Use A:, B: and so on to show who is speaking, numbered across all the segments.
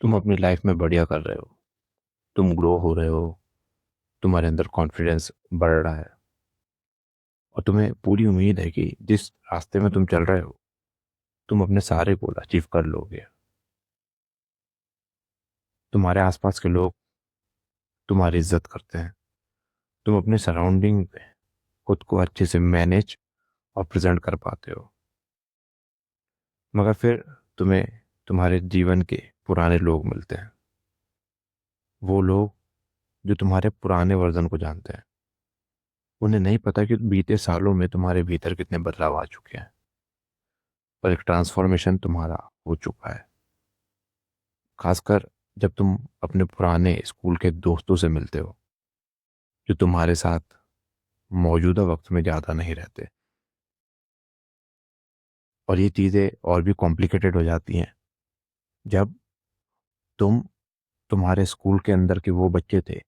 A: तुम अपनी लाइफ में बढ़िया कर रहे हो। तुम ग्रो हो रहे हो। तुम्हारे अंदर कॉन्फिडेंस बढ़ रहा है और तुम्हें पूरी उम्मीद है कि जिस रास्ते में तुम चल रहे हो तुम अपने सारे गोल अचीव कर लोगे। तुम्हारे आसपास के लोग तुम्हारी इज्जत करते हैं। तुम अपने सराउंडिंग में खुद को अच्छे से मैनेज और प्रेजेंट कर पाते हो। मगर फिर तुम्हें तुम्हारे जीवन के पुराने लोग मिलते हैं। वो लोग जो तुम्हारे पुराने वर्जन को जानते हैं। उन्हें नहीं पता कि बीते सालों में तुम्हारे भीतर कितने बदलाव आ चुके हैं और एक ट्रांसफॉर्मेशन तुम्हारा हो चुका है। खासकर जब तुम अपने पुराने स्कूल के दोस्तों से मिलते हो जो तुम्हारे साथ मौजूदा वक्त में ज़्यादा नहीं रहते। और ये चीज़ें और भी कॉम्प्लिकेटेड हो जाती हैं जब तुम तुम्हारे स्कूल के अंदर के वो बच्चे थे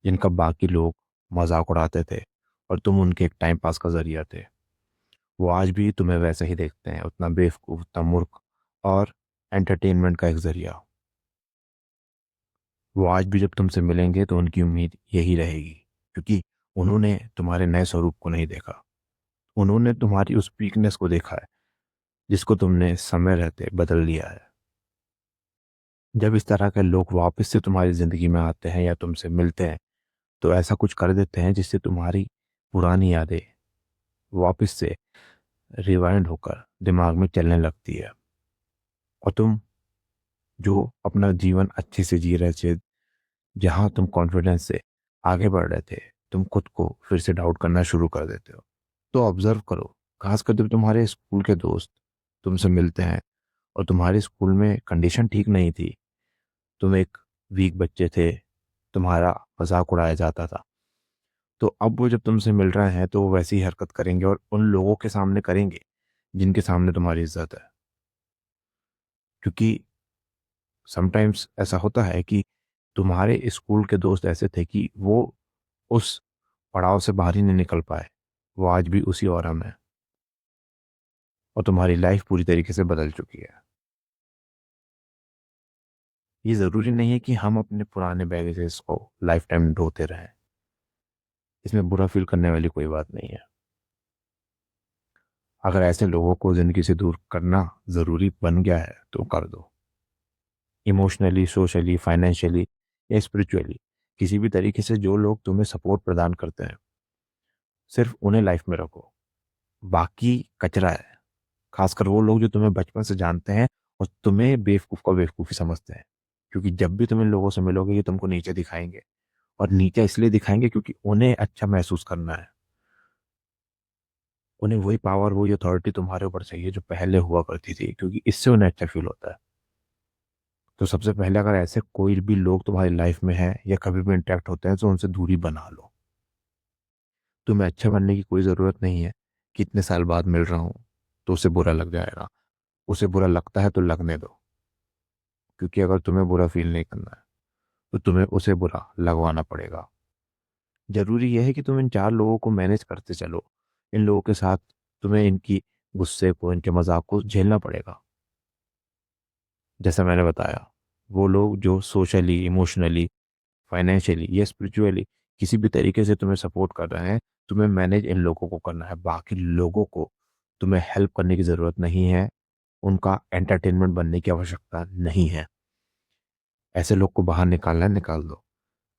A: जिनका बाकी लोग मजाक उड़ाते थे और तुम उनके एक टाइम पास का जरिया थे। वो आज भी तुम्हें वैसे ही देखते हैं, उतना बेवकूफ़, उतना मूर्ख और एंटरटेनमेंट का एक जरिया। वो आज भी जब तुमसे मिलेंगे तो उनकी उम्मीद यही रहेगी, क्योंकि उन्होंने तुम्हारे नए स्वरूप को नहीं देखा। उन्होंने तुम्हारी उस वीकनेस को देखा है जिसको तुमने समय रहते बदल लिया है। जब इस तरह के लोग वापस से तुम्हारी ज़िंदगी में आते हैं या तुमसे मिलते हैं तो ऐसा कुछ कर देते हैं जिससे तुम्हारी पुरानी यादें वापस से रिवाइंड होकर दिमाग में चलने लगती है। और तुम जो अपना जीवन अच्छे से जी रहे थे, जहाँ तुम कॉन्फिडेंस से आगे बढ़ रहे थे, तुम खुद को फिर से डाउट करना शुरू कर देते हो। तो ऑब्जर्व करो, खासकर जब तुम्हारे स्कूल के दोस्त तुमसे मिलते हैं और तुम्हारे स्कूल में कंडीशन ठीक नहीं थी, तुम एक वीक बच्चे थे, तुम्हारा मजाक उड़ाया जाता था। तो अब वो जब तुमसे मिल रहे हैं तो वो वैसी ही हरकत करेंगे और उन लोगों के सामने करेंगे जिनके सामने तुम्हारी इज्जत है। क्योंकि समटाइम्स ऐसा होता है कि तुम्हारे स्कूल के दोस्त ऐसे थे कि वो उस पड़ाव से बाहर ही नहीं निकल पाए। वो आज भी उसी ऑरा में है और तुम्हारी लाइफ पूरी तरीके से बदल चुकी है। ये ज़रूरी नहीं है कि हम अपने पुराने बैगेजेस को लाइफ टाइम ढोते रहें। इसमें बुरा फील करने वाली कोई बात नहीं है। अगर ऐसे लोगों को ज़िंदगी से दूर करना ज़रूरी बन गया है तो कर दो। इमोशनली, सोशली, फाइनेंशियली या स्पिरिचुअली, किसी भी तरीके से जो लोग तुम्हें सपोर्ट प्रदान करते हैं सिर्फ उन्हें लाइफ में रखो। बाकी कचरा है। खासकर वो लोग जो तुम्हें बचपन से जानते हैं और तुम्हें बेवकूफ़ का बेवकूफ़ी समझते हैं। क्योंकि जब भी तुम इन लोगों से मिलोगे ये तुमको नीचे दिखाएंगे और नीचे इसलिए दिखाएंगे क्योंकि उन्हें अच्छा महसूस करना है। उन्हें वही पावर, वही अथॉरिटी तुम्हारे ऊपर चाहिए जो पहले हुआ करती थी, क्योंकि इससे उन्हें अच्छा फील होता है। तो सबसे पहले अगर ऐसे कोई भी लोग तुम्हारी लाइफ में हैं या कभी भी इंटरेक्ट होते हैं तो उनसे दूरी बना लो। तुम्हें अच्छा बनने की कोई ज़रूरत नहीं है कि इतने साल बाद मिल रहा हूँ तो उसे बुरा लग जाएगा। उसे बुरा लगता है तो लगने दो, क्योंकि अगर तुम्हें बुरा फील नहीं करना है तो तुम्हें उसे बुरा लगवाना पड़ेगा। ज़रूरी यह है कि तुम इन चार लोगों को मैनेज करते चलो। इन लोगों के साथ तुम्हें इनकी गुस्से को, इनके मजाक को झेलना पड़ेगा। जैसा मैंने बताया, वो लोग जो सोशली, इमोशनली, फाइनेंशियली या स्पिरिचुअली किसी भी तरीके से तुम्हें सपोर्ट कर रहे हैं, तुम्हें मैनेज इन लोगों को करना है। बाकी लोगों को तुम्हें हेल्प करने की ज़रूरत नहीं है। उनका एंटरटेनमेंट बनने की आवश्यकता नहीं है। ऐसे लोग को बाहर निकालना है, निकाल दो।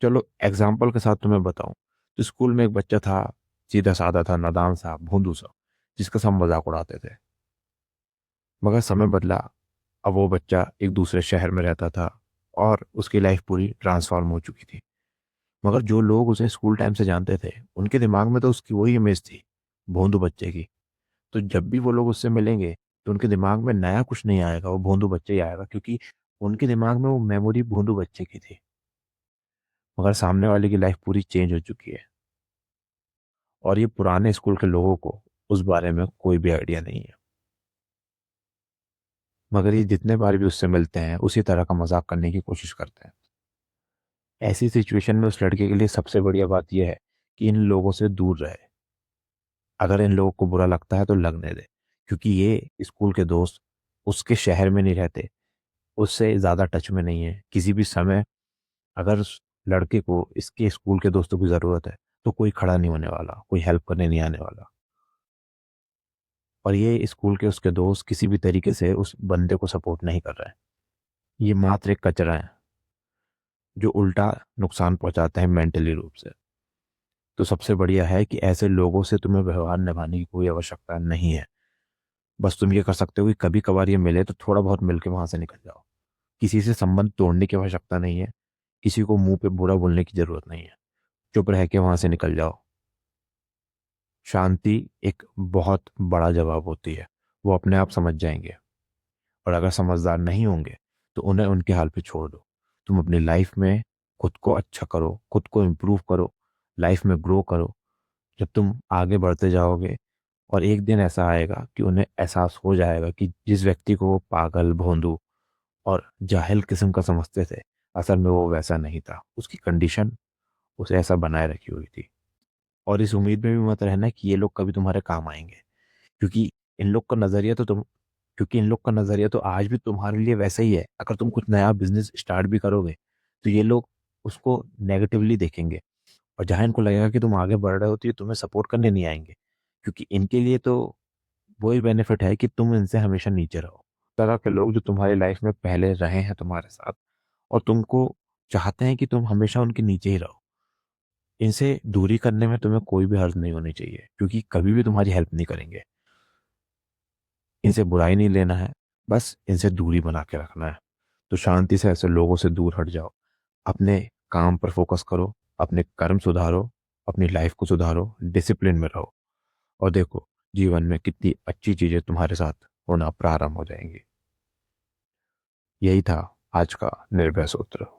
A: चलो एग्जाम्पल के साथ तुम्हें बताऊं तो स्कूल में एक बच्चा था, सीधा साधा था, नादान सा, भोंदू सा, जिसका सब मजाक उड़ाते थे। मगर समय बदला। अब वो बच्चा एक दूसरे शहर में रहता था और उसकी लाइफ पूरी ट्रांसफॉर्म हो चुकी थी। मगर जो लोग उसे स्कूल टाइम से जानते थे उनके दिमाग में तो उसकी वही इमेज थी, भोंदू बच्चे की। तो जब भी वो लोग उससे मिलेंगे तो उनके दिमाग में नया कुछ नहीं आएगा, वो भोंदू बच्चे ही आएगा, क्योंकि उनके दिमाग में वो मेमोरी भोंदू बच्चे की थी। मगर सामने वाले की लाइफ पूरी चेंज हो चुकी है और ये पुराने स्कूल के लोगों को उस बारे में कोई भी आइडिया नहीं है। मगर ये जितने बार भी उससे मिलते हैं उसी तरह का मजाक करने की कोशिश करते हैं। ऐसी सिचुएशन में उस लड़के के लिए सबसे बढ़िया बात यह है कि इन लोगों से दूर रहे। अगर इन लोगों को बुरा लगता है तो लगने दे, क्योंकि ये स्कूल के दोस्त उसके शहर में नहीं रहते, उससे ज़्यादा टच में नहीं है। किसी भी समय अगर उस लड़के को इसके स्कूल के दोस्तों की ज़रूरत है, तो कोई खड़ा नहीं होने वाला, कोई हेल्प करने नहीं आने वाला। और ये स्कूल के उसके दोस्त किसी भी तरीके से उस बंदे को सपोर्ट नहीं कर रहे हैं। ये मात्र एक कचरा है, जो उल्टा नुकसान पहुँचाता है मेंटली रूप से। तो सबसे बढ़िया है कि ऐसे लोगों से तुम्हें व्यवहार निभाने की कोई आवश्यकता नहीं है। बस तुम ये कर सकते हो कि कभी-कभार ये मिले तो थोड़ा बहुत मिल के वहाँ से निकल जाओ। किसी से संबंध तोड़ने की आवश्यकता नहीं है, किसी को मुँह पे बुरा बोलने की ज़रूरत नहीं है। चुप रह के वहाँ से निकल जाओ। शांति एक बहुत बड़ा जवाब होती है, वो अपने आप समझ जाएँगे। और अगर समझदार नहीं होंगे, तो उन्हें उनके हाल पे छोड़ दो। तुम अपनी लाइफ़ में खुद को अच्छा करो, खुद को इम्प्रूव करो, लाइफ़ में ग्रो करो। जब तुम आगे बढ़ते जाओगे और एक दिन ऐसा आएगा कि उन्हें एहसास हो जाएगा कि जिस व्यक्ति को वो पागल, भोंदू और जाहिल किस्म का समझते थे, असल में वो वैसा नहीं था। उसकी कंडीशन उसे ऐसा बनाए रखी हुई थी। और इस उम्मीद में भी मत रहना कि ये लोग कभी तुम्हारे काम आएँगे, क्योंकि इन लोग का नज़रिया तो तुम क्योंकि इन लोग का नज़रिया तो आज भी तुम्हारे लिए वैसा ही है। अगर तुम कुछ नया बिज़नेस स्टार्ट भी करोगे, तो ये लोग उसको नेगेटिवली देखेंगे और जहाँ इनको लगेगा कि तुम आगे बढ़ रहे हो, तो ये तुम्हें सपोर्ट करने नहीं आएँगे, क्योंकि इनके लिए तो वही बेनिफिट है कि तुम इनसे हमेशा नीचे रहो। तरह के लोग जो तुम्हारी लाइफ में पहले रहे हैं तुम्हारे साथ और तुमको चाहते हैं कि तुम हमेशा उनके नीचे ही रहो। इनसे दूरी करने में तुम्हें कोई भी हर्ज नहीं होनी चाहिए, क्योंकि कभी भी तुम्हारी हेल्प नहीं करेंगे। इनसे बुराई नहीं लेना है, बस इनसे दूरी बना के रखना है। तो शांति से ऐसे लोगों से दूर हट जाओ। अपने काम पर फ़ोकस करो, अपने कर्म सुधारो, अपनी लाइफ़ को सुधारो, डिसिप्लिन में रहो और देखो जीवन में कितनी अच्छी चीज़ें तुम्हारे साथ होना प्रारंभ हो जाएँगी। यही था आज का निर्भय सूत्र।